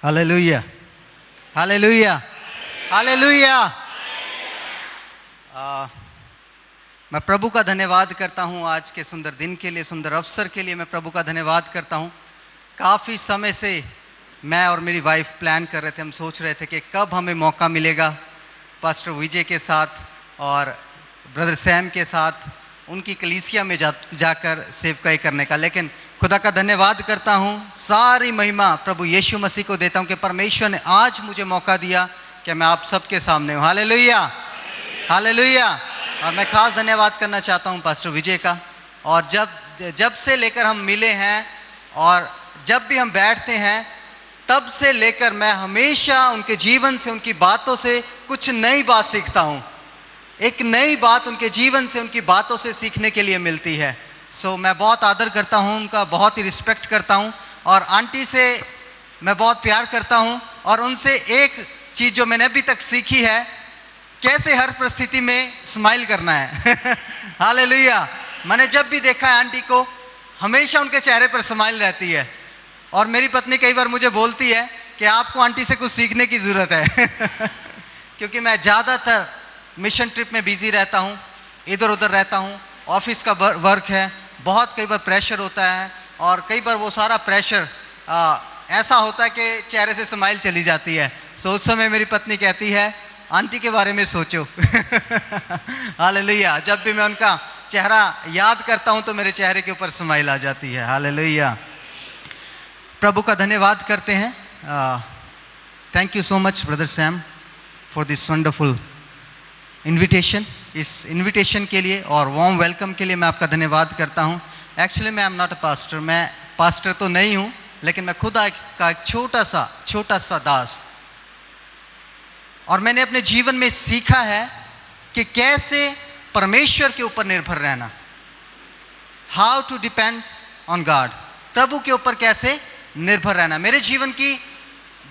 Hallelujah, hallelujah, hallelujah. मैं प्रभु का धन्यवाद करता हूँ आज के सुंदर दिन के लिए, सुंदर अवसर के लिए मैं प्रभु का धन्यवाद करता हूँ। काफ़ी समय से मैं और मेरी वाइफ प्लान कर रहे थे, हम सोच रहे थे कि कब हमें मौका मिलेगा पास्टर विजय के साथ और ब्रदर सैम के साथ उनकी कलीसिया में जाकर सेवकाई करने का। लेकिन खुदा का धन्यवाद करता हूँ, सारी महिमा प्रभु यीशु मसीह को देता हूँ कि परमेश्वर ने आज मुझे मौका दिया कि मैं आप सबके सामने हूँ। Hallelujah, hallelujah. और मैं खास धन्यवाद करना चाहता हूँ पास्टर विजय का। और जब से लेकर हम मिले हैं और जब भी हम बैठते हैं तब से लेकर मैं हमेशा उनके जीवन से, उनकी बातों से कुछ नई बात सीखता हूँ। एक नई बात उनके जीवन से, उनकी बातों से सीखने के लिए मिलती है। सो मैं बहुत आदर करता हूँ उनका, बहुत ही रिस्पेक्ट करता हूँ। और आंटी से मैं बहुत प्यार करता हूँ और उनसे एक चीज़ जो मैंने अभी तक सीखी है, कैसे हर परिस्थिति में स्माइल करना है। हालेलुया। मैंने जब भी देखा है आंटी को, हमेशा उनके चेहरे पर स्माइल रहती है। और मेरी पत्नी कई बार मुझे बोलती है कि आपको आंटी से कुछ सीखने की ज़रूरत है। क्योंकि मैं ज़्यादातर मिशन ट्रिप में बिजी रहता हूँ, इधर उधर रहता हूँ, ऑफिस का वर्क है, बहुत कई बार प्रेशर होता है और कई बार वो सारा प्रेशर ऐसा होता है कि चेहरे से स्माइल चली जाती है। सो उस समय मेरी पत्नी कहती है आंटी के बारे में सोचो। हालेलुया। जब भी मैं उनका चेहरा याद करता हूँ तो मेरे चेहरे के ऊपर स्माइल आ जाती है। हालेलुया। प्रभु का धन्यवाद करते हैं। Thank you so much brother Sam for this wonderful invitation. इस इनविटेशन के लिए और वार्म वेलकम के लिए मैं आपका धन्यवाद करता हूँ। एक्चुअली मैं एम नॉट अ पास्टर, मैं पास्टर तो नहीं हूँ, लेकिन मैं खुदा का एक छोटा सा दास। और मैंने अपने जीवन में सीखा है कि कैसे परमेश्वर के ऊपर निर्भर रहना, how to depend on God, प्रभु के ऊपर कैसे निर्भर रहना। मेरे जीवन की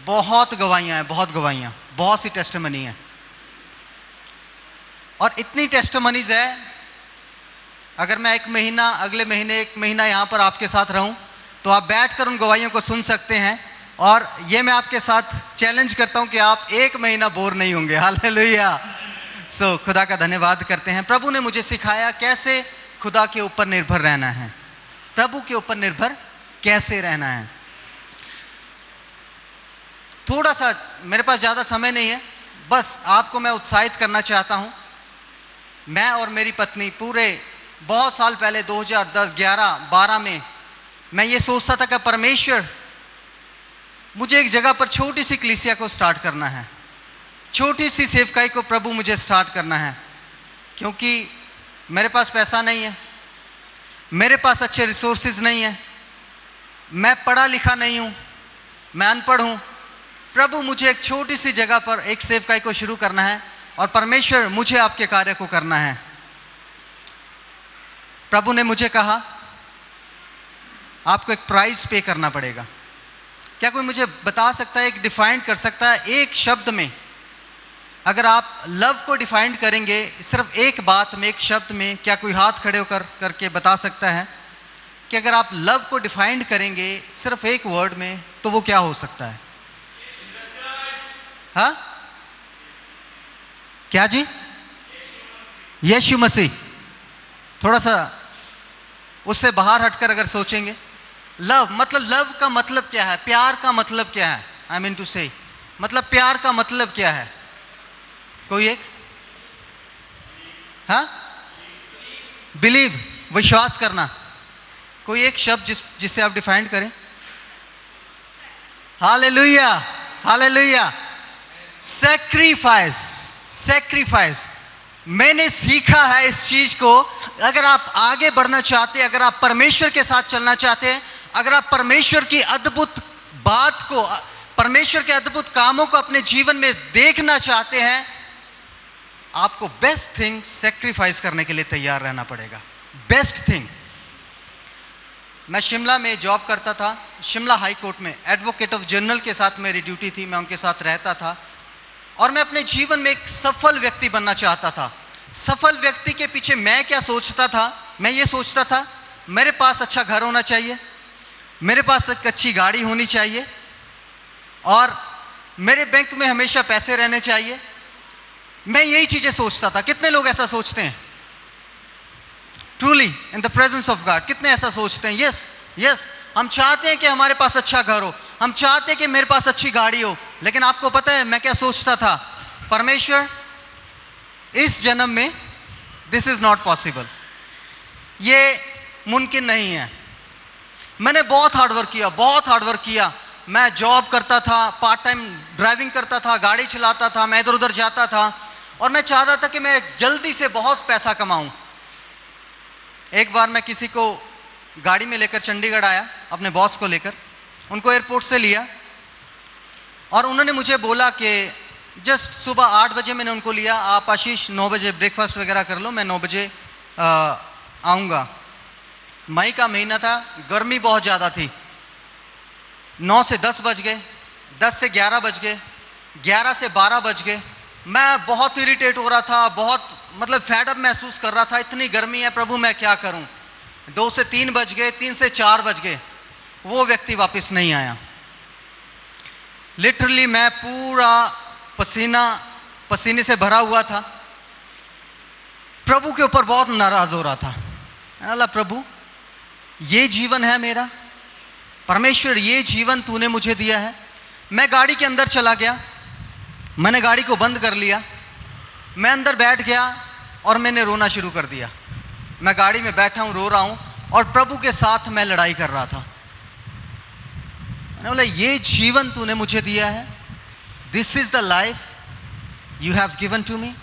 बहुत गवाहियाँ हैं, बहुत सी टेस्टिमनी है। और इतनी टेस्टिमनीज है, अगर मैं अगले महीने एक महीना यहाँ पर आपके साथ रहूँ तो आप बैठकर उन गवाहियों को सुन सकते हैं। और ये मैं आपके साथ चैलेंज करता हूँ कि आप एक महीना बोर नहीं होंगे। हालेलुया। सो खुदा का धन्यवाद करते हैं। प्रभु ने मुझे सिखाया कैसे खुदा के ऊपर निर्भर रहना है, प्रभु के ऊपर निर्भर कैसे रहना है। थोड़ा सा, मेरे पास ज़्यादा समय नहीं है, बस आपको मैं उत्साहित करना चाहता हूँ। मैं और मेरी पत्नी पूरे बहुत साल पहले 2010, 11, 12 में मैं ये सोचता था कि परमेश्वर, मुझे एक जगह पर छोटी सी कलीसिया को स्टार्ट करना है, छोटी सी सेवकाई को प्रभु मुझे स्टार्ट करना है। क्योंकि मेरे पास पैसा नहीं है, मेरे पास अच्छे रिसोर्सेज नहीं है, मैं पढ़ा लिखा नहीं हूँ, मैं अनपढ़ हूँ। प्रभु, मुझे एक छोटी सी जगह पर एक सेवकाई को शुरू करना है और परमेश्वर, मुझे आपके कार्य को करना है। प्रभु ने मुझे कहा आपको एक प्राइस पे करना पड़ेगा। क्या कोई मुझे बता सकता है, एक डिफाइन कर सकता है एक शब्द में? अगर आप लव को डिफाइन करेंगे सिर्फ एक बात में, एक शब्द में, क्या कोई हाथ खड़े होकर करके बता सकता है कि अगर आप लव को डिफाइन करेंगे सिर्फ एक वर्ड में तो वो क्या हो सकता है? हाँ, क्या जी? यीशु मसीह। थोड़ा सा उससे बाहर हटकर अगर सोचेंगे, लव का मतलब क्या है? प्यार का मतलब क्या है? आई मीन टू से, मतलब प्यार का मतलब क्या है? कोई एक? हाँ, बिलीव, विश्वास करना। कोई एक शब्द जिससे आप डिफाइन करें? Hallelujah, hallelujah. सैक्रिफाइस। मैंने सीखा है इस चीज को। अगर आप आगे बढ़ना चाहते हैं, अगर आप परमेश्वर के साथ चलना चाहते हैं, अगर आप परमेश्वर की अद्भुत बात को, परमेश्वर के अद्भुत कामों को अपने जीवन में देखना चाहते हैं, आपको बेस्ट थिंग सैक्रिफाइस करने के लिए तैयार रहना पड़ेगा। Best thing. मैं शिमला में जॉब करता था, शिमला हाई कोर्ट में एडवोकेट ऑफ जनरल के साथ मेरी ड्यूटी थी, मैं उनके साथ रहता था। और मैं अपने जीवन में एक सफल व्यक्ति बनना चाहता था। सफल व्यक्ति के पीछे मैं क्या सोचता था? मैं ये सोचता था मेरे पास अच्छा घर होना चाहिए, मेरे पास एक अच्छी गाड़ी होनी चाहिए, और मेरे बैंक में हमेशा पैसे रहने चाहिए। मैं यही चीजें सोचता था। कितने लोग ऐसा सोचते हैं? Truly in the presence of God कितने ऐसा सोचते हैं? यस यस, हम चाहते हैं कि हमारे पास अच्छा घर हो, हम चाहते हैं कि मेरे पास अच्छी गाड़ी हो। लेकिन आपको पता है मैं क्या सोचता था? परमेश्वर, इस जन्म में दिस इज नॉट पॉसिबल, ये मुमकिन नहीं है। मैंने बहुत हार्डवर्क किया, बहुत हार्डवर्क किया। मैं जॉब करता था, पार्ट टाइम ड्राइविंग करता था, गाड़ी चलाता था, मैं इधर उधर जाता था और मैं चाहता था कि मैं जल्दी से बहुत पैसा कमाऊं। एक बार मैं किसी को गाड़ी में लेकर चंडीगढ़ आया, अपने बॉस को लेकर, उनको एयरपोर्ट से लिया और उन्होंने मुझे बोला कि जस्ट सुबह 8 बजे मैंने उनको लिया, आप आशीष 9 बजे ब्रेकफास्ट वगैरह कर लो, मैं 9 बजे आऊँगा। मई का महीना था, गर्मी बहुत ज़्यादा थी। 9 से 10 बज गए, 10 से 11 बज गए, 11 से 12 बज गए। मैं बहुत इरिटेट हो रहा था, बहुत मतलब फेड अप महसूस कर रहा था। इतनी गर्मी है प्रभु, मैं क्या करूं? 2 से 3 बज गए, 3 से 4 बज गए, वो व्यक्ति वापस नहीं आया। लिटरली मैं पूरा पसीने से भरा हुआ था, प्रभु के ऊपर बहुत नाराज हो रहा था। अल्लाह, प्रभु ये जीवन है मेरा? परमेश्वर ये जीवन तूने मुझे दिया है? मैं गाड़ी के अंदर चला गया, मैंने गाड़ी को बंद कर लिया, मैं अंदर बैठ गया और मैंने रोना शुरू कर दिया। मैं गाड़ी में बैठा हूँ, रो रहा हूँ और प्रभु के साथ मैं लड़ाई कर रहा था। मैंने बोला ये जीवन तूने मुझे दिया है, this is the life you have given to me.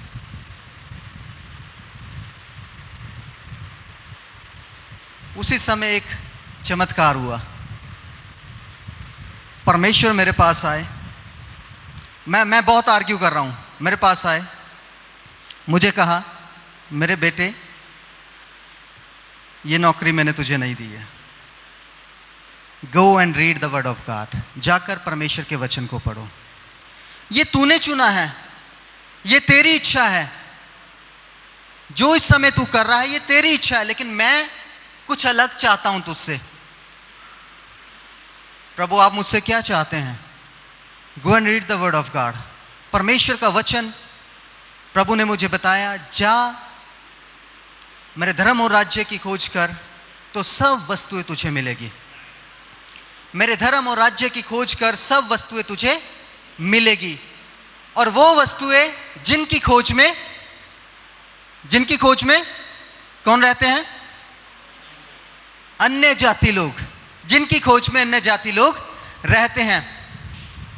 उसी समय एक चमत्कार हुआ, परमेश्वर मेरे पास आए। मैं बहुत आर्ग्यू कर रहा हूं, मेरे पास आए, मुझे कहा मेरे बेटे ये नौकरी मैंने तुझे नहीं दी है, go and read the word of God, जाकर परमेश्वर के वचन को पढ़ो। ये तूने चुना है, ये तेरी इच्छा है, जो इस समय तू कर रहा है ये तेरी इच्छा है, लेकिन मैं कुछ अलग चाहता हूं तुझसे। प्रभु आप मुझसे क्या चाहते हैं? Go and read the word of God, परमेश्वर का वचन। प्रभु ने मुझे बताया, जा मेरे धर्म और राज्य की खोज कर तो सब वस्तुएं तुझे मिलेगी। मेरे धर्म और राज्य की खोज कर, सब वस्तुएं तुझे मिलेगी। और वो वस्तुएं जिनकी खोज में कौन रहते हैं? अन्य जाति लोग, जिनकी खोज में अन्य जाति लोग रहते हैं।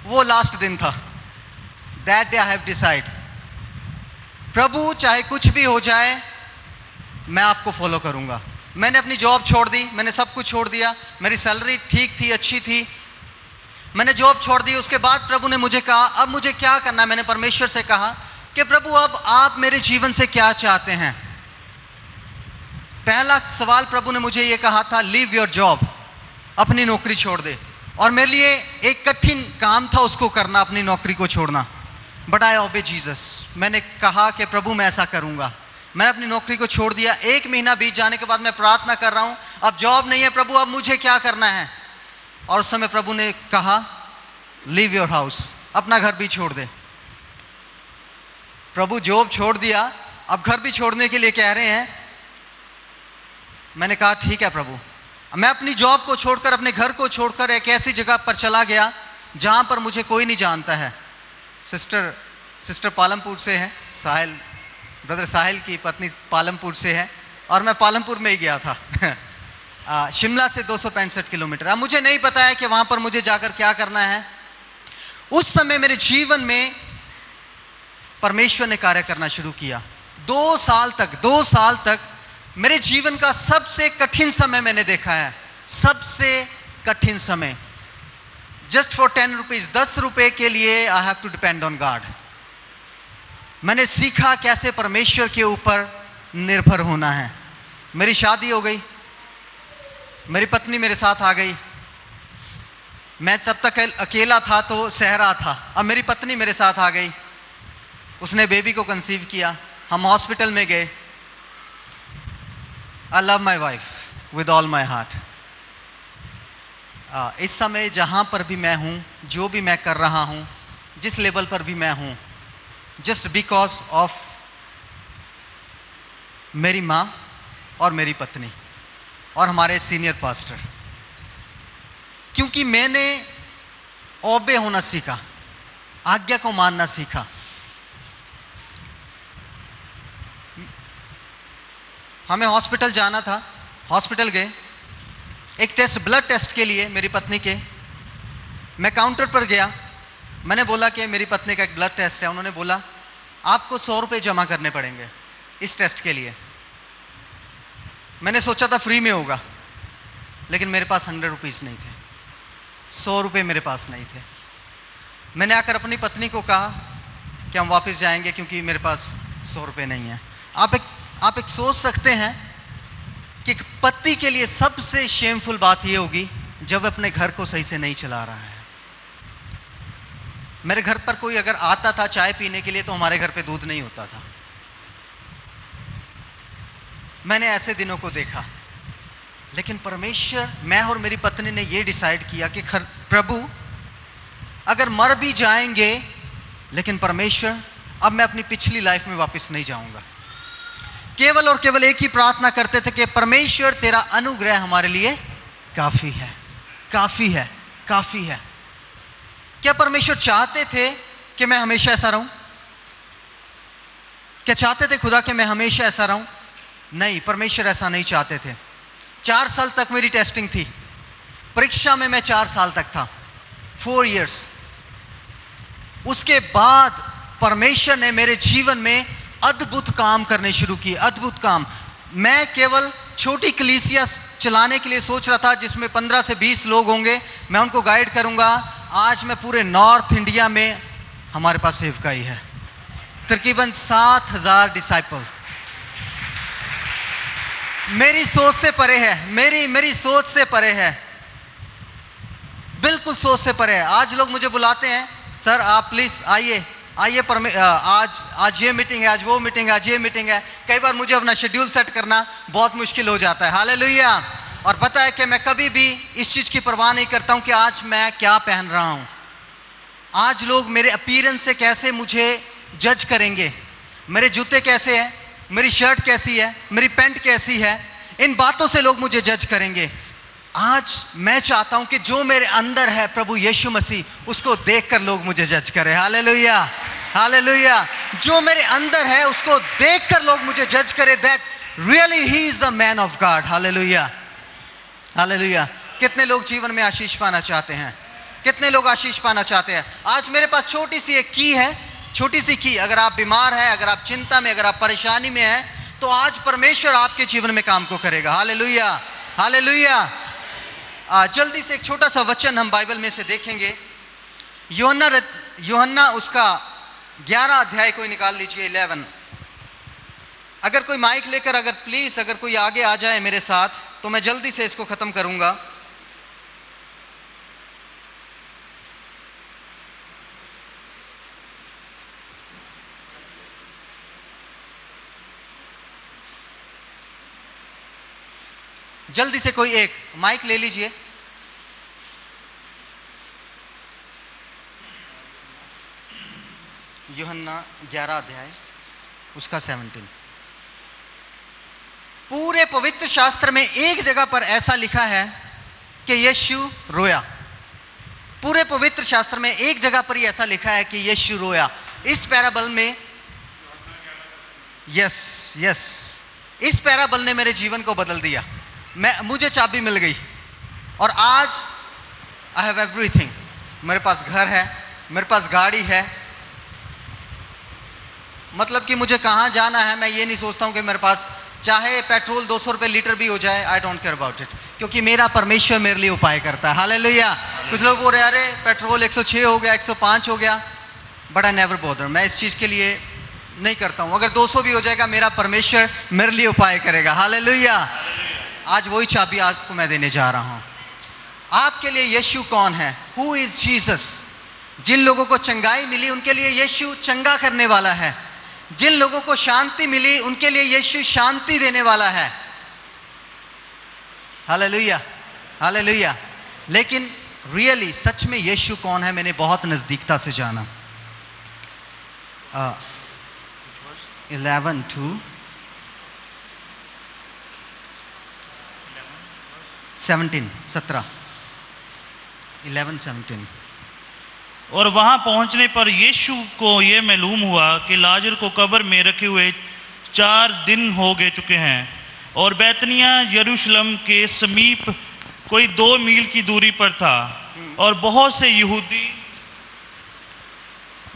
वो लास्ट दिन था, that day I have decide, प्रभु चाहे कुछ भी हो जाए मैं आपको फॉलो करूंगा। मैंने अपनी जॉब छोड़ दी, मैंने सब कुछ छोड़ दिया, मेरी सैलरी ठीक थी, अच्छी थी, मैंने जॉब छोड़ दी। उसके बाद प्रभु ने मुझे कहा अब मुझे क्या करना है। मैंने परमेश्वर से कहा कि प्रभु अब आप मेरे जीवन से क्या चाहते हैं। पहला सवाल प्रभु ने मुझे ये कहा था, लीव योर जॉब, अपनी नौकरी छोड़ दे। और मेरे लिए एक कठिन काम था उसको करना, अपनी नौकरी को छोड़ना, बट आई ओबे जीसस। मैंने कहा कि प्रभु मैं ऐसा करूंगा। मैंने अपनी नौकरी को छोड़ दिया। 1 महीना बीत जाने के बाद मैं प्रार्थना कर रहा हूं, अब जॉब नहीं है प्रभु, अब मुझे क्या करना है? और उस समय प्रभु ने कहा लीव योर हाउस, अपना घर भी छोड़ दे। प्रभु जॉब छोड़ दिया, अब घर भी छोड़ने के लिए कह रहे हैं। मैंने कहा ठीक है प्रभु। मैं अपनी जॉब को छोड़कर, अपने घर को छोड़कर एक ऐसी जगह पर चला गया जहां पर मुझे कोई नहीं जानता है। सिस्टर पालमपुर से है, साहिल, ब्रदर साहिल की पत्नी पालमपुर से है और मैं पालमपुर में ही गया था। शिमला से 265 किलोमीटर। अब मुझे नहीं पता है कि वहां पर मुझे जाकर क्या करना है। उस समय मेरे जीवन में परमेश्वर ने कार्य करना शुरू किया। 2 साल तक मेरे जीवन का सबसे कठिन समय मैंने देखा है, सबसे कठिन समय। जस्ट फॉर 10 रुपीज, 10 रुपए के लिए I have to depend on God. मैंने सीखा कैसे परमेश्वर के ऊपर निर्भर होना है। मेरी शादी हो गई, मेरी पत्नी मेरे साथ आ गई। मैं तब तक अकेला था तो सह रहा था, अब मेरी पत्नी मेरे साथ आ गई, उसने बेबी को कंसीव किया। हम हॉस्पिटल में गए। I love my wife with all my heart. इस समय जहाँ पर भी मैं हूँ, जो भी मैं कर रहा हूँ, जिस लेवल पर भी मैं हूँ, जस्ट बिकॉज ऑफ मेरी माँ और मेरी पत्नी और हमारे सीनियर पास्टर, क्योंकि मैंने ओबे होना सीखा, आज्ञा को मानना सीखा। हमें हॉस्पिटल जाना था, हॉस्पिटल गए एक टेस्ट, ब्लड टेस्ट के लिए मेरी पत्नी के। मैं काउंटर पर गया, मैंने बोला कि मेरी पत्नी का एक ब्लड टेस्ट है। उन्होंने बोला आपको 100 रुपये जमा करने पड़ेंगे इस टेस्ट के लिए। मैंने सोचा था फ्री में होगा, लेकिन मेरे पास 100 रुपीज़ नहीं थे, 100 रुपये मेरे पास नहीं थे। मैंने आकर अपनी पत्नी को कहा कि हम वापस जाएंगे क्योंकि मेरे पास 100 रुपये नहीं है। आप एक सोच सकते हैं कि एक पति के लिए सबसे शेमफुल बात यह होगी जब अपने घर को सही से नहीं चला रहा है। मेरे घर पर कोई अगर आता था चाय पीने के लिए तो हमारे घर पे दूध नहीं होता था। मैंने ऐसे दिनों को देखा, लेकिन परमेश्वर, मैं और मेरी पत्नी ने यह डिसाइड किया कि प्रभु अगर मर भी जाएंगे, लेकिन परमेश्वर अब मैं अपनी पिछली लाइफ में वापस नहीं जाऊंगा। केवल और केवल एक ही प्रार्थना करते थे कि परमेश्वर तेरा अनुग्रह हमारे लिए काफी है, काफी है, काफी है। क्या परमेश्वर चाहते थे कि मैं हमेशा ऐसा रहूं? क्या चाहते थे खुदा कि मैं हमेशा ऐसा रहूं? नहीं, परमेश्वर ऐसा नहीं चाहते थे। 4 साल तक मेरी टेस्टिंग थी, परीक्षा में मैं 4 साल तक था, 4 years। उसके बाद परमेश्वर ने मेरे जीवन में अद्भुत काम करने शुरू किए, अद्भुत काम। मैं केवल छोटी कलीसिया चलाने के लिए सोच रहा था जिसमें 15 से 20 लोग होंगे, मैं उनको गाइड करूंगा। आज मैं पूरे नॉर्थ इंडिया में, हमारे पास सेवकाई है तकरीबन 7000 डिसाइपल। मेरी सोच से परे है, मेरी सोच से परे है, बिल्कुल सोच से परे है। आज लोग मुझे बुलाते हैं, सर आप प्लीज आइए, आज ये मीटिंग है, आज वो मीटिंग है, आज ये मीटिंग है। कई बार मुझे अपना शेड्यूल सेट करना बहुत मुश्किल हो जाता है। हालेलुया। और पता है कि मैं कभी भी इस चीज की परवाह नहीं करता हूं कि आज मैं क्या पहन रहा हूं, आज लोग मेरे अपीयरेंस से कैसे मुझे जज करेंगे, मेरे जूते कैसे हैं, मेरी शर्ट कैसी है, मेरी पैंट कैसी है, इन बातों से लोग मुझे जज करेंगे। आज मैं चाहता हूं कि जो मेरे अंदर है प्रभु यीशु मसीह, उसको देखकर लोग मुझे जज करें। Hallelujah, hallelujah. जो मेरे अंदर है उसको देखकर लोग मुझे जज करें, that really he is the man of God. Hallelujah, hallelujah. कितने लोग जीवन में आशीष पाना चाहते हैं? कितने लोग आशीष पाना चाहते हैं? आज मेरे पास छोटी सी एक की है, छोटी सी की। अगर आप बीमार हैं, अगर आप चिंता में, अगर आप परेशानी में हैं, तो आज परमेश्वर आपके जीवन में काम को करेगा। Hallelujah, hallelujah. जल्दी से एक छोटा सा वचन हम बाइबल में से देखेंगे। यूहन्ना उसका 11 अध्याय कोई निकाल लीजिए, 11। अगर कोई माइक लेकर, अगर प्लीज अगर कोई आगे आ जाए मेरे साथ, तो मैं जल्दी से इसको खत्म करूंगा। जल्दी से कोई एक माइक ले लीजिए। यूहन्ना 11 अध्याय उसका 17। पूरे पवित्र शास्त्र में एक जगह पर ऐसा लिखा है कि यीशु रोया। पूरे पवित्र शास्त्र में एक जगह पर ही ऐसा लिखा है कि यीशु रोया। इस पैराबल में, यस, इस पैराबल ने मेरे जीवन को बदल दिया। मुझे चाबी मिल गई और आज आई हैव एवरीथिंग। मेरे पास घर है, मेरे पास गाड़ी है, मतलब कि मुझे कहाँ जाना है मैं ये नहीं सोचता हूँ कि मेरे पास चाहे पेट्रोल 200 रुपये लीटर भी हो जाए, I don't care about it, क्योंकि मेरा परमेश्वर मेरे लिए उपाय करता है। हालेलुया। कुछ लोग बोल रहे अरे पेट्रोल 106 हो गया, 105 हो गया, बट आई नेवर बॉदर। मैं इस चीज़ के लिए नहीं करता हूँ। अगर 200 भी हो जाएगा, मेरा परमेश्वर मेरे लिए उपाय करेगा। हालेलुया। आज वही चाबी आपको मैं देने जा रहा हूँ। आपके लिए यीशु कौन है? Who is Jesus? जिन लोगों को चंगाई मिली उनके लिए यीशु चंगा करने वाला है। जिन लोगों को शांति मिली उनके लिए यीशु शांति देने वाला है। Hallelujah, hallelujah. लेकिन रियली सच में यीशु कौन है मैंने बहुत नज़दीकता से जाना। 11 to 17 11-17। और वहां पहुंचने पर यीशु को यह मालूम हुआ कि लाजर को कब्र में रखे हुए 4 दिन हो गए चुके हैं, और बैतनिया यरूशलेम के समीप कोई 2 मील की दूरी पर था। और बहुत से यहूदी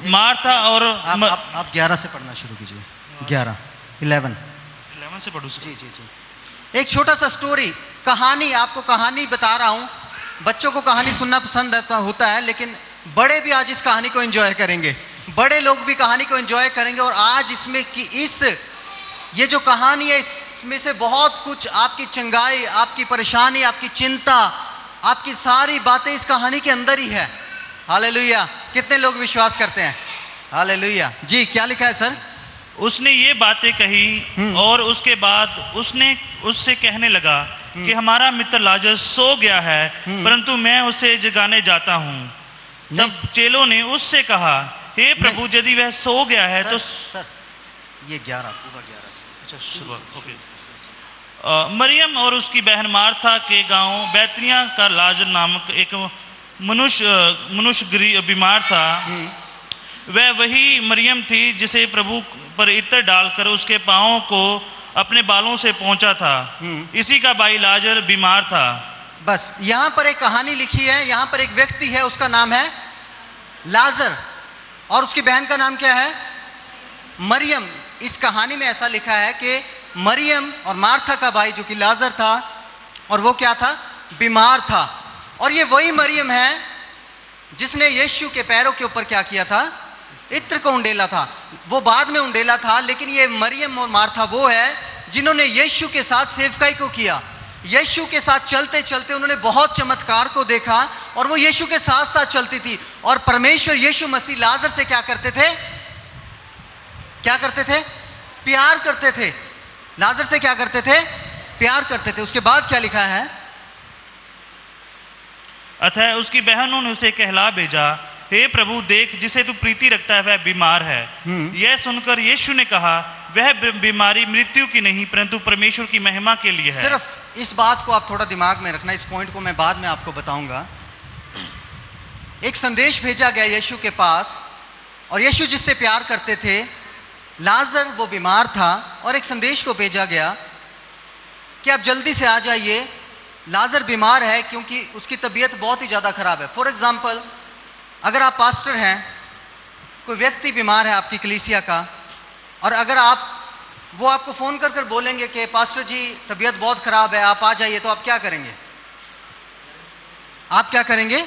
मार्था और आप 11 से पढ़ना शुरू कीजिए। 11 से पढ़ू। जी। एक छोटा सा स्टोरी, कहानी, आपको कहानी बता रहा हूं। बच्चों को कहानी सुनना पसंद होता है, लेकिन बड़े भी आज इस कहानी को एंजॉय करेंगे, बड़े लोग भी कहानी को एंजॉय करेंगे। और आज इसमें कि ये जो कहानी है इसमें से बहुत कुछ, आपकी चंगाई, आपकी परेशानी, आपकी चिंता, आपकी सारी बातें इस कहानी के अंदर ही है। हालेलुया। कितने लोग विश्वास करते हैं? हालेलुया। जी, क्या लिखा है सर? उसने ये बातें कही और उसके बाद उसने उससे कहने लगा कि हमारा मित्र लाजर सो गया है, परंतु मैं उसे जगाने जाता हूँ। तब चेलों ने उससे कहा, हे प्रभु, यदि वह सो गया है तो सर ये 11 पूरा 11 से। अच्छा, सुबह। ओके। मरियम और उसकी बहन मार्था के गांव बैतनिया का लाजर नामक एक मनुष्य बीमार था। वह वही मरियम थी जिसे प्रभु पर इत्र डालकर उसके पांवों को अपने बालों से पहुंचा था। इसी का भाई लाजर बीमार था। बस यहां पर एक कहानी लिखी है, यहां पर एक व्यक्ति है, उसका नाम है लाजर, और उसकी बहन का नाम क्या है? मरियम। इस कहानी में ऐसा लिखा है कि मरियम और मार्था का भाई जो कि लाजर था, और वो क्या था? बीमार था। और ये वही मरियम है जिसने यीशु के पैरों के ऊपर क्या किया था? इत्र को उंडेला था। वो बाद में उंडेला था, लेकिन ये मरियम और मार्था वो है जिन्होंने यीशु के साथ सेवकाई को किया। यीशु के साथ चलते चलते उन्होंने बहुत चमत्कार को देखा, और वो यीशु के साथ साथ चलती थी। और परमेश्वर यीशु मसीह लाजर से क्या करते थे? क्या करते थे? प्यार करते थे। लाजर से क्या करते थे? प्यार करते थे। उसके बाद क्या लिखा है? अतः उसकी बहनों ने उसे कहला भेजा, हे प्रभु, देख, जिसे तू प्रीति रखता है वह बीमार है। यह सुनकर यीशु ने कहा, वह बीमारी मृत्यु की नहीं परंतु परमेश्वर की महिमा के लिए है। सिर्फ इस बात को आप थोड़ा दिमाग में रखना, इस पॉइंट को मैं बाद में आपको बताऊंगा। एक संदेश भेजा गया यीशु के पास, और यीशु जिससे प्यार करते थे, लाजर वो बीमार था, और एक संदेश को भेजा गया कि आप जल्दी से आ जाइए, लाजर बीमार है क्योंकि उसकी तबीयत बहुत ही ज़्यादा खराब है। फॉर एग्जाम्पल, अगर आप पास्टर हैं, कोई व्यक्ति बीमार है आपकी कलीसिया का, और अगर वो आपको फ़ोन कर बोलेंगे कि पास्टर जी तबीयत बहुत ख़राब है, आप आ जाइए, तो आप क्या करेंगे? आप क्या करेंगे?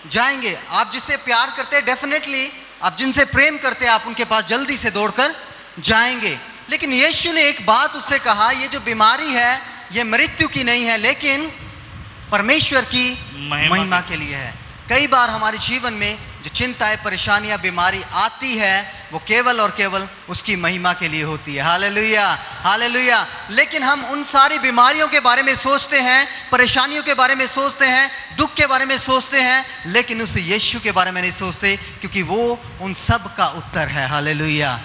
जाएंगे। आप जिससे प्यार करते हैं, डेफिनेटली आप जिनसे प्रेम करते हैं, आप उनके पास जल्दी से दौड़कर जाएंगे। लेकिन यीशु ने एक बात उससे कहा, ये जो बीमारी है ये मृत्यु की नहीं है, लेकिन परमेश्वर की महिमा के लिए है। कई बार हमारे जीवन में जो चिंताएं, परेशानियां, बीमारी आती है, वो केवल और केवल उसकी महिमा के लिए होती है। Hallelujah, hallelujah. लेकिन हम उन सारी बीमारियों के बारे में सोचते हैं, परेशानियों के बारे में सोचते हैं, दुख के बारे में सोचते हैं, लेकिन उस यीशु के बारे में नहीं सोचते, क्योंकि वो उन सब का उत्तर है। हालेलुया।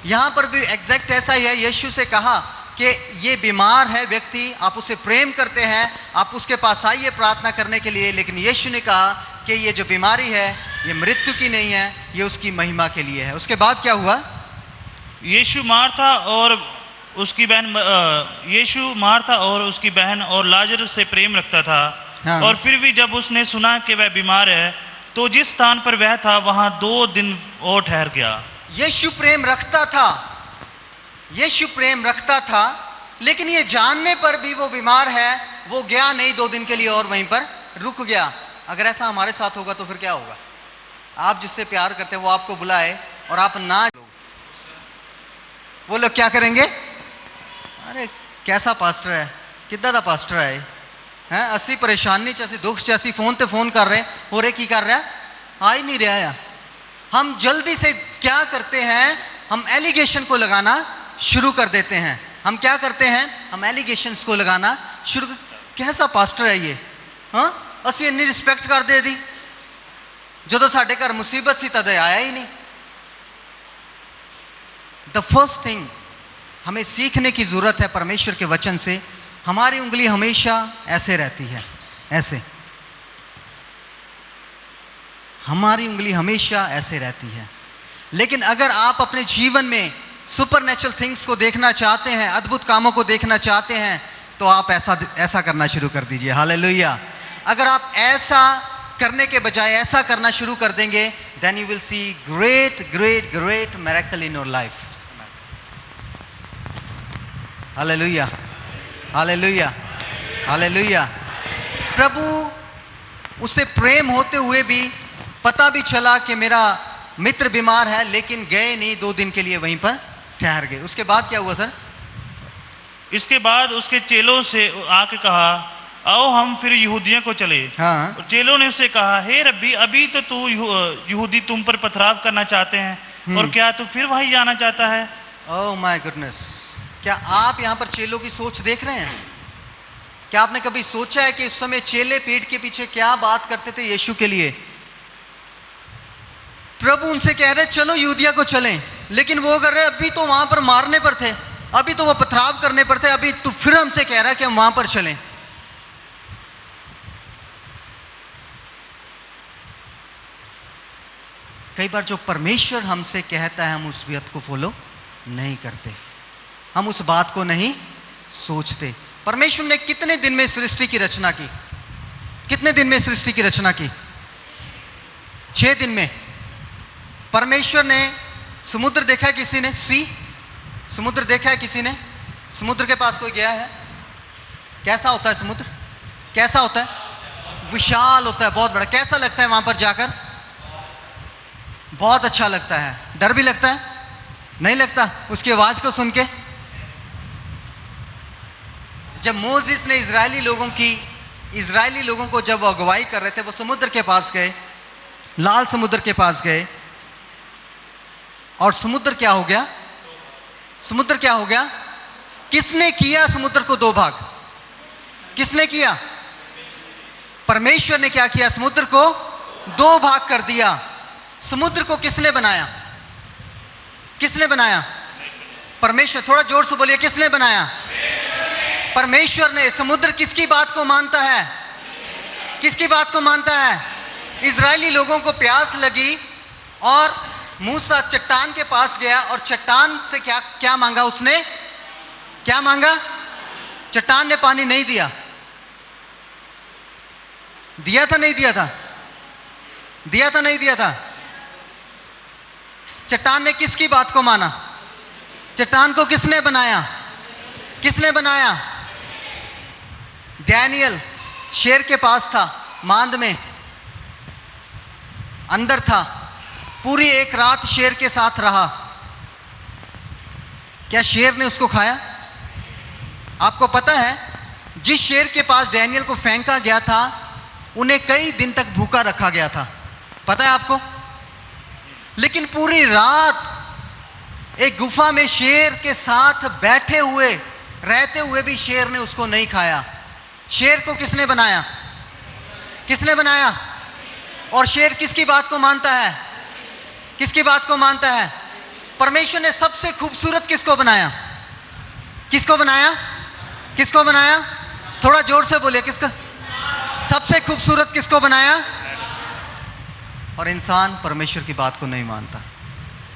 यहाँ पर भी एग्जैक्ट ऐसा ही है। यीशु से कहा कि ये बीमार है व्यक्ति, आप उसे प्रेम करते हैं, आप उसके पास आइए प्रार्थना करने के लिए, लेकिन यीशु ने कहा कि ये जो बीमारी है ये मृत्यु की नहीं है, ये उसकी महिमा के लिए है। उसके बाद क्या हुआ? यीशु मार्था और उसकी बहन और लाजर से प्रेम रखता था। हाँ। और फिर भी जब उसने सुना कि वह बीमार है, तो जिस स्थान पर वह था वहां 2 दिन और ठहर गया। यीशु प्रेम रखता था, लेकिन ये जानने पर भी वो बीमार है, वो गया नहीं 2 दिन के लिए और वहीं पर रुक गया। अगर ऐसा हमारे साथ होगा तो फिर क्या होगा? आप जिससे प्यार करते हैं वो आपको बुलाए और आप ना, वो लोग क्या करेंगे? अरे कैसा पास्टर है, कितना दा पास्टर है हैं, असी परेशानी चासी दुख चासी फोन ते फोन कर रहे हो रे, की कर रहा है, आ ही नहीं रहा है। हम जल्दी से क्या करते हैं? हम एलिगेशन को लगाना शुरू कर देते हैं। हम क्या करते हैं? हम एलिगेशंस को लगाना शुरू। कैसा पास्टर है ये? हाँ, ਅਸੀਂ ਇੰਨੀ ਰਿਸਪੈਕਟ ਕਰਦੇ ਇਹਦੀ, ਜਦੋਂ ਸਾਡੇ ਘਰ ਮੁਸੀਬਤ ਸੀ ਤਦ ਇਹ ਆਇਆ ਹੀ नहीं। द फर्स्ट थिंग हमें सीखने की जरूरत है परमेश्वर के वचन से, हमारी उंगली हमेशा ऐसे रहती है, ऐसे हमारी उंगली हमेशा ऐसे रहती है। लेकिन अगर आप अपने जीवन में सुपरनेचुरल थिंग्स को देखना चाहते हैं, अद्भुत कामों को देखना चाहते हैं, तो आप ऐसा करना शुरू कर दीजिए। हालेलुया। अगर आप ऐसा करने के बजाय ऐसा करना शुरू कर देंगे, then you will see great great great miracle in your life. Hallelujah, hallelujah, hallelujah. प्रभु उससे प्रेम होते हुए भी पता भी चला कि मेरा मित्र बीमार है, लेकिन गए नहीं, 2 दिन के लिए वहीं पर ठहर गए। उसके बाद क्या हुआ सर? इसके बाद उसके चेलों से आके कहा, आओ हम फिर यहूदियों को चले। हाँ। चेलों ने उससे कहा, हे रब्बी, अभी तो तू यहूदी तुम पर पथराव करना चाहते हैं, और क्या तू फिर वहीं जाना चाहता है? Oh my goodness. क्या आप यहाँ पर चेलों की सोच देख रहे हैं? क्या आपने कभी सोचा है कि उस समय चेले पीठ के पीछे क्या बात करते थे यीशु के लिए? प्रभु उनसे कह रहे चलो यूदिया को चलें, लेकिन वो कर रहे अभी तो वहां पर मारने पर थे, अभी तो वो पथराव करने पर थे, अभी तू फिर हमसे कह रहा है कि हम वहां पर चलें। कई बार जो परमेश्वर हमसे कहता है हम उस बात को फॉलो नहीं करते, हम उस बात को नहीं सोचते। परमेश्वर ने कितने दिन में सृष्टि की रचना की? कितने दिन में सृष्टि की रचना की? 6 दिन में। परमेश्वर ने समुद्र देखा है किसी ने? समुद्र देखा है किसी ने? समुद्र के पास कोई गया है? कैसा होता है समुद्र? कैसा होता है? विशाल होता है, बहुत बड़ा। कैसा लगता है वहां पर जाकर? बहुत अच्छा लगता है। डर भी लगता है? नहीं लगता उसकी आवाज को सुन के? जब मोसेस ने इजरायली लोगों को जब वो अगुवाई कर रहे थे, वो समुद्र के पास गए, लाल समुद्र के पास गए, और समुद्र क्या हो गया? समुद्र क्या हो गया? किसने किया समुद्र को 2 भाग? किसने किया? परमेश्वर ने क्या किया? समुद्र को 2 भाग कर दिया। समुद्र को किसने बनाया? किसने बनाया? परमेश्वर। थोड़ा जोर से बोलिए, किसने बनाया? परमेश्वर ने। समुद्र किसकी बात को मानता है? किसकी बात को मानता है? इजरायली लोगों को प्यास लगी और मूसा चट्टान के पास गया, और चट्टान से क्या मांगा उसने? क्या मांगा? चट्टान ने पानी नहीं दिया। दिया था नहीं दिया था? दिया था नहीं दिया था? चट्टान ने किसकी बात को माना? चट्टान को किसने बनाया? किसने बनाया? डैनियल शेर के पास था, मांद में अंदर था, पूरी एक रात शेर के साथ रहा। क्या शेर ने उसको खाया? आपको पता है जिस शेर के पास डैनियल को फेंका गया था, उन्हें कई दिन तक भूखा रखा गया था, पता है आपको? लेकिन पूरी रात एक गुफा में शेर के साथ बैठे हुए रहते हुए भी शेर ने उसको नहीं खाया। शेर को किसने बनाया? किसने बनाया? और शेर किसकी बात को मानता है? किसकी बात को मानता है? परमेश्वर ने सबसे खूबसूरत किसको बनाया? किसको बनाया? किसको बनाया? थोड़ा जोर से बोलिए, किसका? सबसे खूबसूरत किसको बनाया? और इंसान परमेश्वर की बात को नहीं मानता।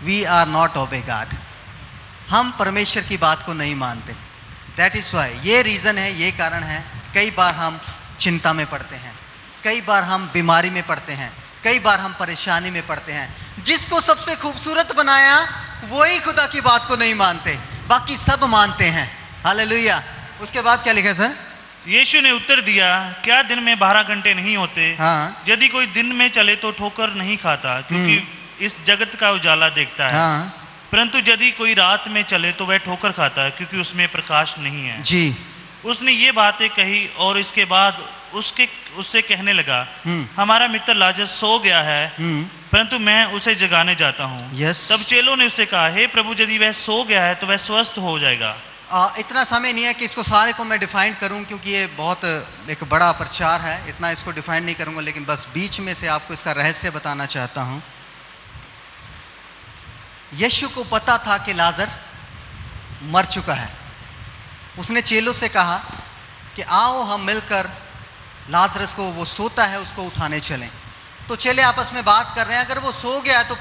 We are not obey God. हम परमेश्वर की बात को नहीं मानते। दैट इज वाई, ये रीज़न है, ये कारण है, कई बार हम चिंता में पड़ते हैं, कई बार हम बीमारी में पड़ते हैं, कई बार हम परेशानी में पड़ते हैं। जिसको सबसे खूबसूरत बनाया वही खुदा की बात को नहीं मानते, बाकी सब मानते हैं। हालेलुया। उसके बाद क्या लिखा सर? यीशु ने उत्तर दिया, क्या दिन में 12 घंटे नहीं होते? हाँ। यदि कोई दिन में चले तो ठोकर नहीं खाता, क्योंकि इस जगत का उजाला देखता है। हाँ। परंतु यदि कोई रात में चले तो वह ठोकर खाता है, क्योंकि उसमें प्रकाश नहीं है। जी। उसने ये बातें कही और इसके बाद उससे कहने लगा, हमारा मित्र लाजर सो गया है, परंतु मैं उसे जगाने जाता हूँ। यस। तब चेलों ने उससे कहा, हे प्रभु, यदि वह सो गया है तो वह स्वस्थ हो जाएगा। इतना समय नहीं है कि इसको सारे को मैं डिफाइन करूं, क्योंकि ये बहुत एक बड़ा प्रचार है, इतना इसको डिफाइन नहीं करूंगा, लेकिन बस बीच में से आपको इसका रहस्य बताना चाहता हूं। यीशु को पता था कि लाजर मर चुका है। उसने चेलों से कहा कि आओ हम मिलकर लाजरस को, वो सोता है, उसको उठाने चलें। तो चेले आपस में बात कर रहे हैं, अगर वो सो गया है तो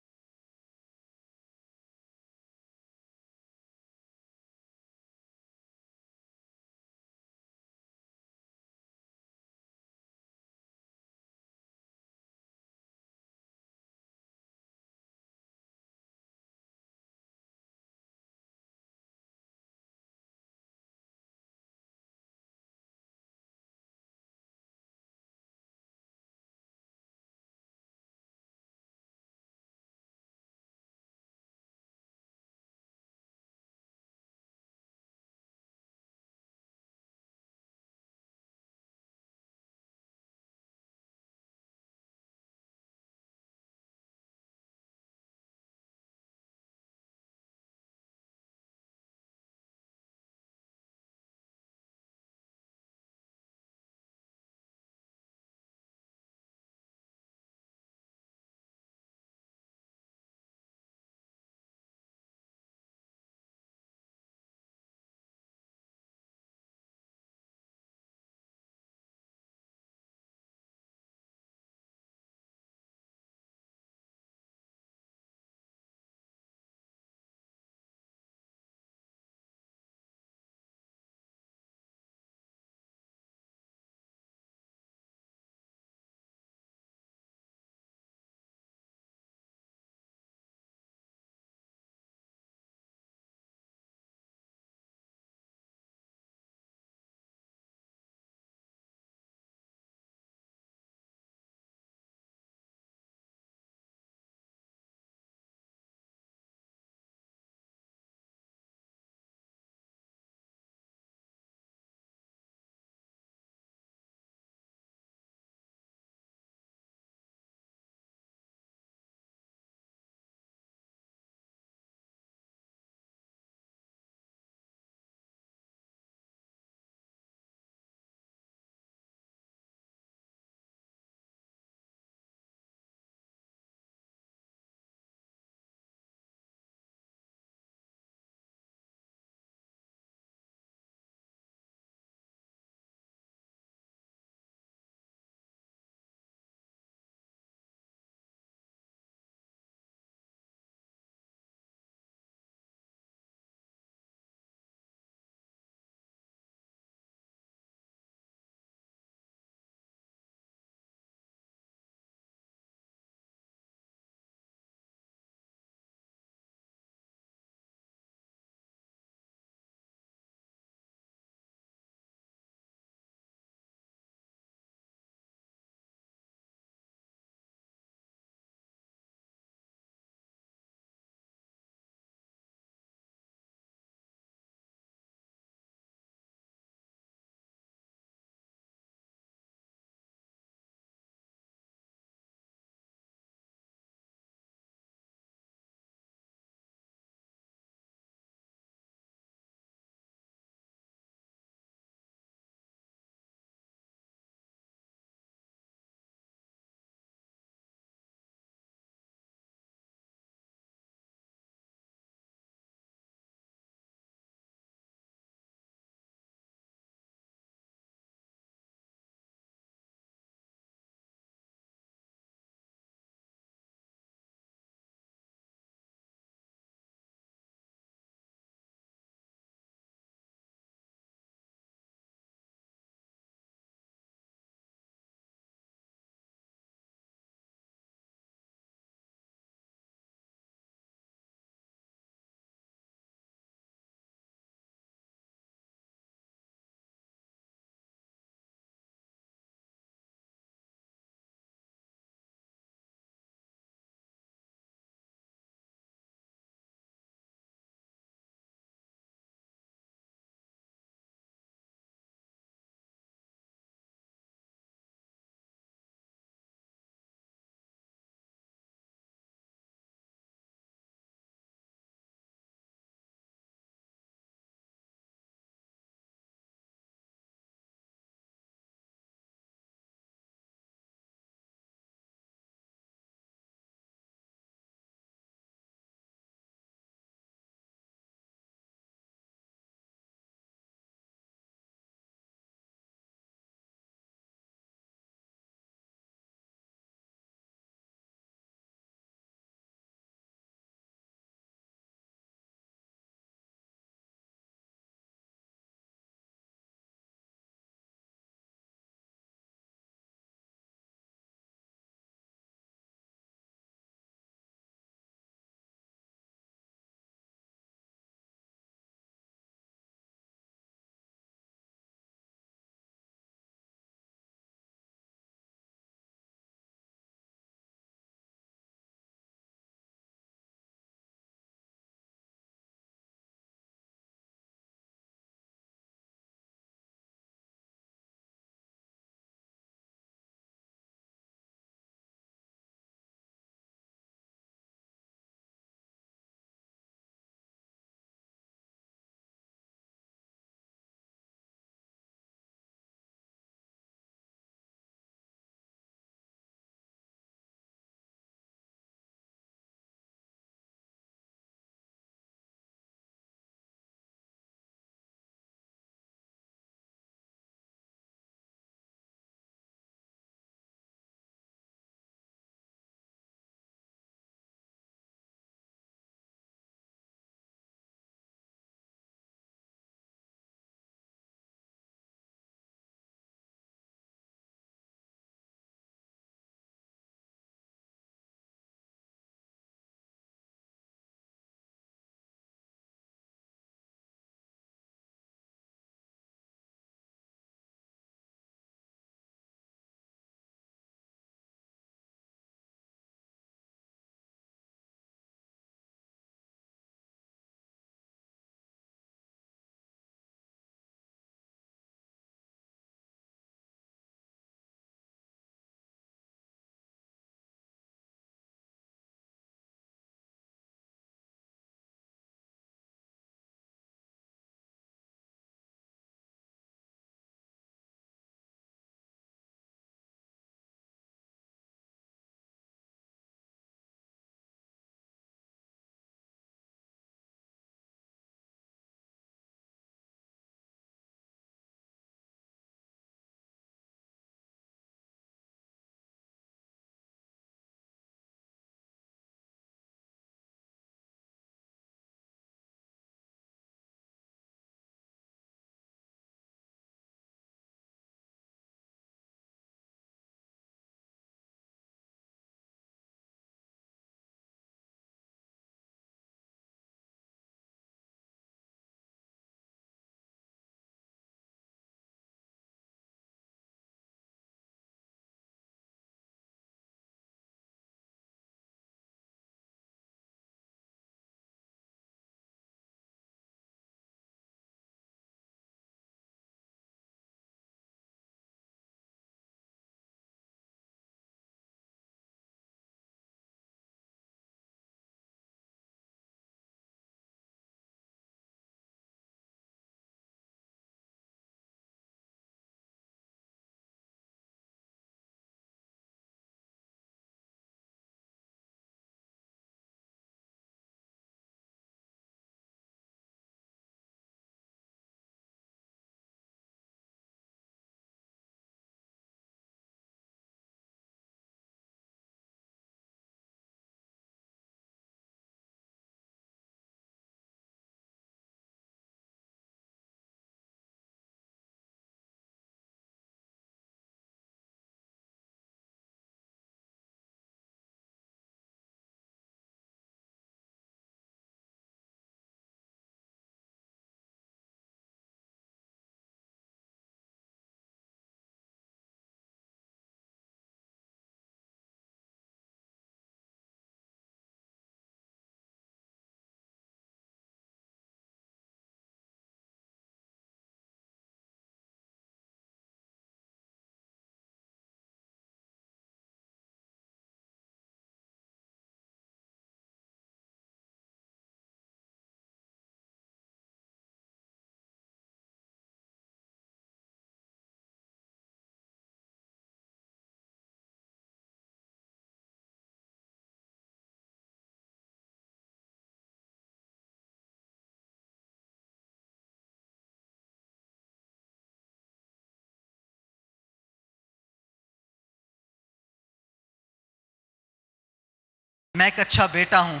मैं एक अच्छा बेटा हूँ,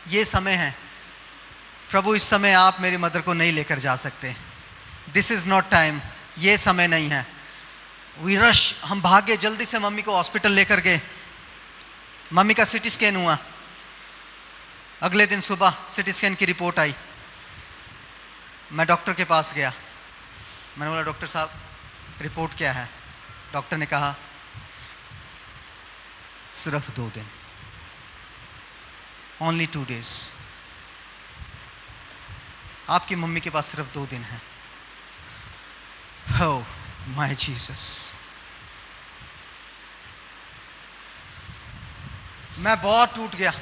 ये समय है। प्रभु इस समय आप मेरी मदर को नहीं लेकर जा सकते, दिस इज़ नॉट टाइम, ये समय नहीं है। वी रश, हम भागे, जल्दी से मम्मी को हॉस्पिटल लेकर गए। मम्मी का सिटी स्कैन हुआ, अगले दिन सुबह सिटी स्कैन की रिपोर्ट आई। मैं डॉक्टर के पास गया, मैंने बोला डॉक्टर साहब रिपोर्ट क्या है? डॉक्टर ने कहा सिर्फ 2 दिन, ओनली 2 days, आपकी मम्मी के पास सिर्फ 2 दिन है। Oh my Jesus, मैं बहुत टूट गया।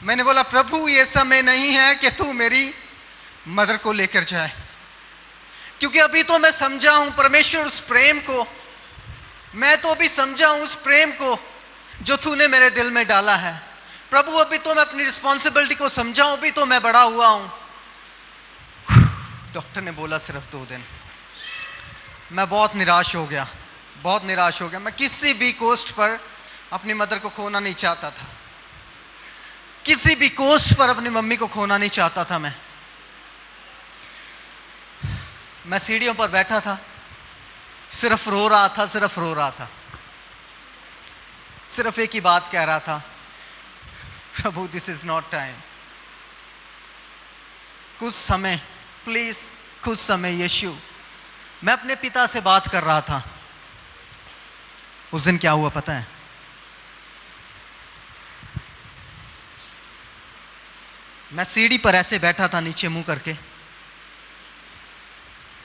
मैंने बोला प्रभु ये समय नहीं है कि तू मेरी मदर को लेकर जाए, क्योंकि अभी तो मैं समझा हूं परमेश्वर उस प्रेम को, मैं तो अभी समझा हूं उस प्रेम को जो तूने मेरे दिल में डाला है। प्रभु अभी तो मैं अपनी रिस्पॉन्सिबिलिटी को समझा हूं, अभी तो मैं बड़ा हुआ हूं। डॉक्टर ने बोला सिर्फ 2 दिन। मैं बहुत निराश हो गया, बहुत निराश हो गया। मैं किसी भी कोस्ट पर अपनी मदर को खोना नहीं चाहता था, किसी भी कोस्ट पर अपनी मम्मी को खोना नहीं चाहता था। मैं सीढ़ियों पर बैठा था, सिर्फ रो रहा था, सिर्फ रो रहा था, सिर्फ एक ही बात कह रहा था, प्रभु दिस इज नॉट टाइम। कुछ समय प्लीज, कुछ समय यीशु। मैं अपने पिता से बात कर रहा था। उस दिन क्या हुआ पता है? मैं सीढ़ी पर ऐसे बैठा था नीचे मुंह करके,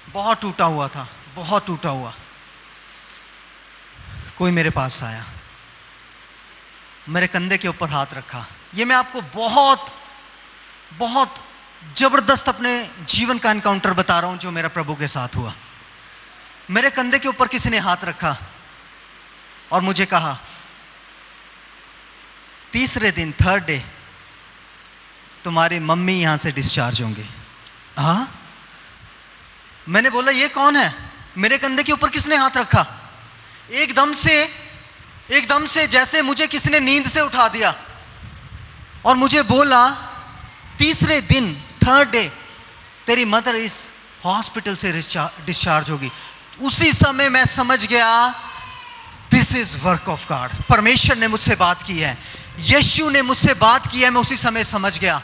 बहुत टूटा हुआ था, बहुत टूटा हुआ। कोई मेरे पास आया, मेरे कंधे के ऊपर हाथ रखा। ये मैं आपको बहुत बहुत जबरदस्त अपने जीवन का एनकाउंटर बता रहा हूं जो मेरा प्रभु के साथ हुआ। मेरे कंधे के ऊपर किसी ने हाथ रखा और मुझे कहा तीसरे दिन, 3rd day, तुम्हारी मम्मी यहां से डिस्चार्ज होंगी। हाँ, मैंने बोला ये कौन है? मेरे कंधे के ऊपर किसने हाथ रखा? एकदम से जैसे मुझे किसी ने नींद से उठा दिया और मुझे बोला तीसरे दिन, 3rd day, तेरी मदर इस हॉस्पिटल से डिस्चार्ज होगी। उसी समय मैं समझ गया this is work of God. परमेश्वर ने मुझसे बात की है, यीशु ने मुझसे बात की है। मैं उसी समय समझ गया।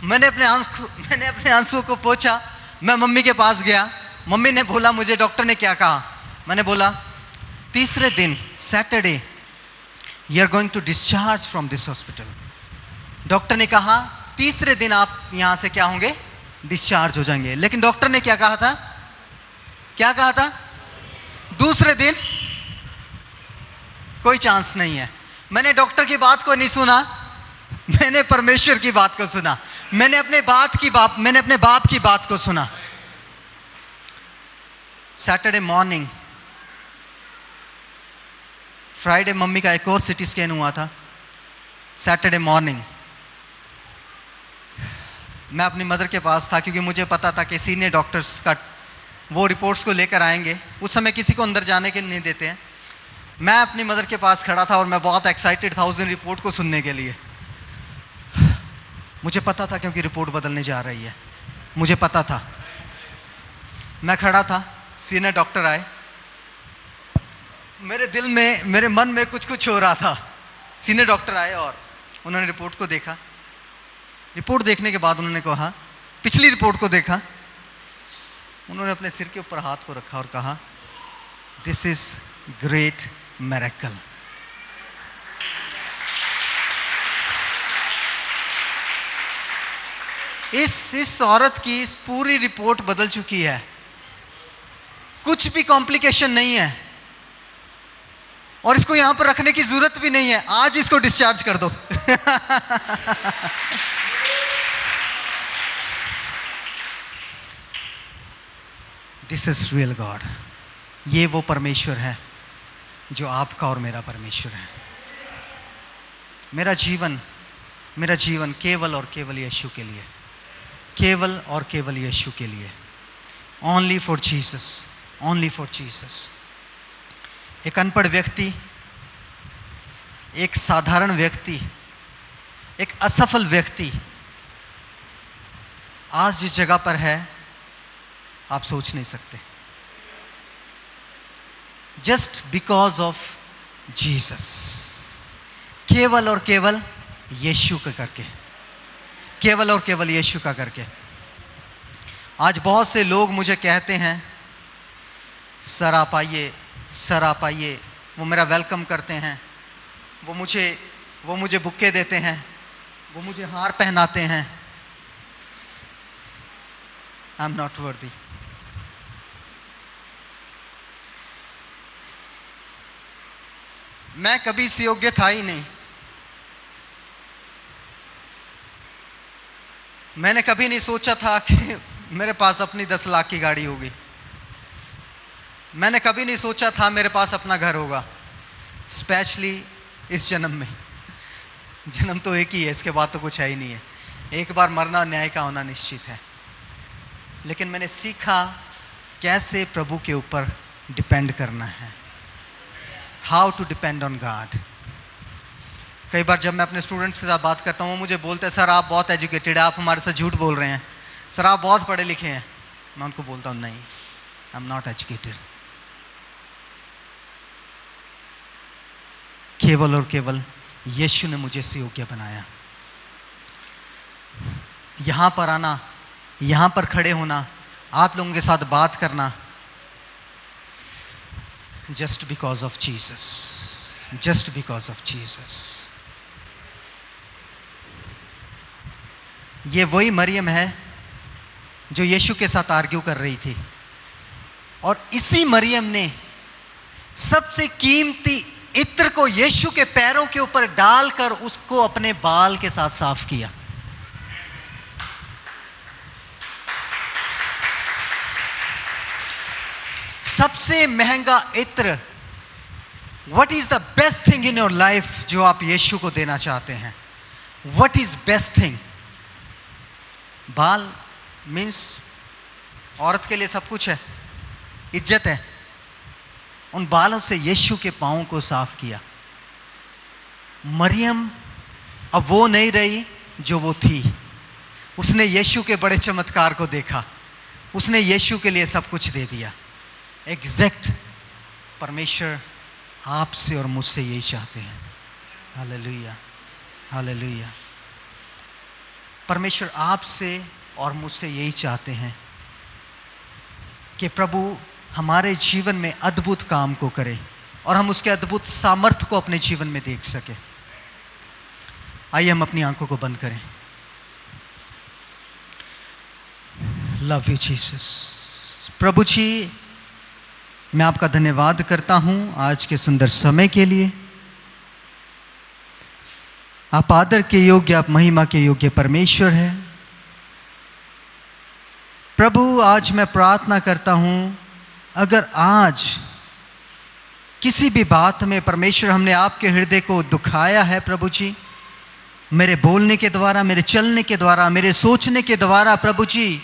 मैंने अपने आंसुओं को पोंछा, मैं मम्मी के पास गया। मम्मी ने बोला मुझे डॉक्टर ने क्या कहा? मैंने बोला तीसरे दिन, Saturday, you are going to discharge from this hospital. Doctor ने कहा तीसरे दिन आप यहां से क्या होंगे? डिस्चार्ज हो जाएंगे। लेकिन डॉक्टर ने क्या कहा था? क्या कहा था? दूसरे दिन कोई चांस नहीं है। मैंने डॉक्टर की बात को नहीं सुना, मैंने परमेश्वर की बात को सुना। मैंने अपने बाप की बात को सुना। सैटरडे मॉर्निंग, फ्राइडे मम्मी का एक और सिटी स्कैन हुआ था। सैटरडे मॉर्निंग मैं अपनी मदर के पास था, क्योंकि मुझे पता था कि सीनियर डॉक्टर्स का वो रिपोर्ट्स को लेकर आएंगे। उस समय किसी को अंदर जाने के नहीं देते हैं। मैं अपनी मदर के पास खड़ा था और मैं बहुत एक्साइटेड था उस दिन रिपोर्ट को सुनने के लिए। मुझे पता था क्योंकि रिपोर्ट बदलने जा रही है, मुझे पता था। मैं खड़ा था, सीनियर डॉक्टर आए, मेरे दिल में, मेरे मन में कुछ हो रहा था। सीनियर डॉक्टर आए और उन्होंने रिपोर्ट को देखा। रिपोर्ट देखने के बाद उन्होंने कहा, पिछली रिपोर्ट को देखा, उन्होंने अपने सिर के ऊपर हाथ को रखा और कहा दिस इज ग्रेट मिरेकल। इस औरत की पूरी रिपोर्ट बदल चुकी है, कुछ भी कॉम्प्लिकेशन नहीं है और इसको यहां पर रखने की जरूरत भी नहीं है। आज इसको डिस्चार्ज कर दो। This is real God. ये वो परमेश्वर है जो आपका और मेरा परमेश्वर है। मेरा जीवन केवल और केवल यीशु के लिए, केवल और केवल यीशु के लिए। Only for Jesus, only for Jesus. एक अनपढ़ व्यक्ति एक साधारण व्यक्ति, एक असफल व्यक्ति आज जिस जगह पर है आप सोच नहीं सकते। जस्ट बिकॉज ऑफ जीसस, केवल और केवल यीशु का करके, केवल और केवल यीशु का करके। आज बहुत से लोग मुझे कहते हैं सर आप आइए, सर आप आइए। वो मेरा वेलकम करते हैं, वो मुझे बुक्के देते हैं, वो मुझे हार पहनाते हैं। I am not worthy. मैं कभी इस योग्य था ही नहीं। मैंने कभी नहीं सोचा था कि मेरे पास अपनी 10 लाख की गाड़ी होगी। मैंने कभी नहीं सोचा था मेरे पास अपना घर होगा, स्पेशली इस जन्म में। जन्म तो एक ही है, इसके बाद तो कुछ है ही नहीं है। एक बार मरना, न्याय का होना निश्चित है। लेकिन मैंने सीखा कैसे प्रभु के ऊपर डिपेंड करना है, how to depend on God. कई बार जब मैं अपने स्टूडेंट्स के साथ बात करता हूँ, वो मुझे बोलते हैं सर आप बहुत एजुकेटेड है, आप हमारे साथ झूठ बोल रहे हैं, सर आप बहुत पढ़े लिखे हैं। मैं उनको बोलता हूँ नहीं, आई एम नॉट एजुकेटेड। केवल और केवल यीशु ने मुझे इस योग्य बनाया। यहां पर आना, यहां पर खड़े होना, आप लोगों के साथ बात करना, just because of Jesus, just because of Jesus. ये वही मरियम है जो यीशु के साथ आर्ग्यू कर रही थी, और इसी मरियम ने सबसे कीमती इत्र को यीशु के पैरों के ऊपर डालकर उसको अपने बाल के साथ साफ किया। सबसे महंगा इत्र, what is the best thing in your life जो आप यीशु को देना चाहते हैं? What is best thing? बाल मीन्स औरत के लिए सब कुछ है, इज्जत है। उन बालों से यीशु के पांवों को साफ किया। मरियम अब वो नहीं रही जो वो थी। उसने यीशु के बड़े चमत्कार को देखा, उसने यीशु के लिए सब कुछ दे दिया। एग्जैक्ट परमेश्वर आपसे और मुझसे यही चाहते हैं। Hallelujah, hallelujah. परमेश्वर आपसे और मुझसे यही चाहते हैं कि प्रभु हमारे जीवन में अद्भुत काम को करे और हम उसके अद्भुत सामर्थ्य को अपने जीवन में देख सके। आइए हम अपनी आंखों को बंद करें। Love you Jesus. प्रभु जी, मैं आपका धन्यवाद करता हूं आज के सुंदर समय के लिए। आप आदर के योग्य, आप महिमा के योग्य परमेश्वर है। प्रभु आज मैं प्रार्थना करता हूं, अगर आज किसी भी बात में परमेश्वर हमने आपके हृदय को दुखाया है प्रभु जी, मेरे बोलने के द्वारा, मेरे चलने के द्वारा, मेरे सोचने के द्वारा प्रभु जी,